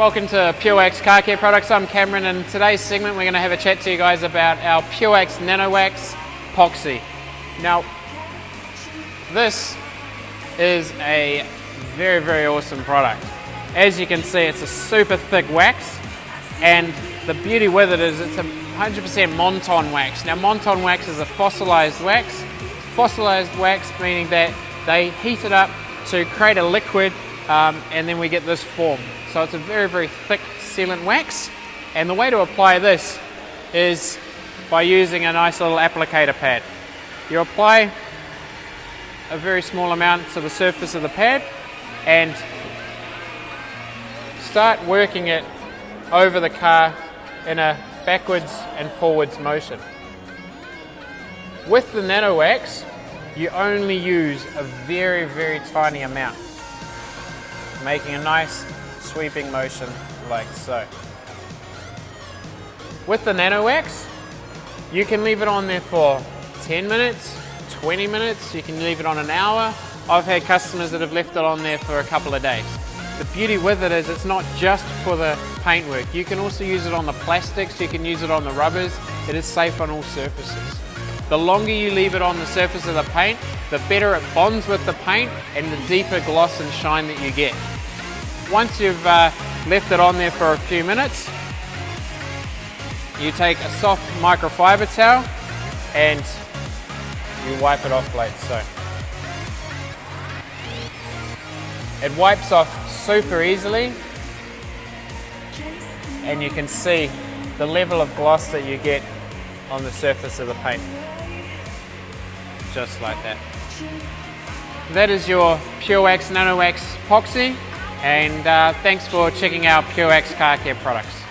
welcome to PureWax Car Care Products. I'm Cameron, and in today's segment we're going to have a chat to you guys about our PureWax Nanotech Poxy. Now, this is a very awesome product. As you can see, it's a super thick wax, and the beauty with it is it's a 100% Montan Wax. Now, Montan Wax is a fossilized wax. Fossilized wax meaning that they heat it up to create a liquid, and then we get this form. So it's a very thick sealant wax, and the way to apply this is by using a nice little applicator pad. You apply a very small amount to the surface of the pad and start working it over the car in a backwards and forwards motion. With the nano wax, you only use a very tiny amount, making a nice sweeping motion like so. With the nano wax, you can leave it on there for 10 minutes, 20 minutes, you can leave it on an hour. I've had customers that have left it on there for a couple of days. The beauty with it is it's not just for the paintwork. You can also use it on the plastics, you can use it on the rubbers. It is safe on all surfaces. The longer you leave it on the surface of the paint, the better it bonds with the paint and the deeper gloss and shine that you get. Once you've left it on there for a few minutes, you take a soft microfiber towel and you wipe it off like so. It wipes off super easily, and you can see the level of gloss that you get on the surface of the paint. Just like that. That is your PureWax Nanotech Poxy, and thanks for checking out PureWax Car Care Products.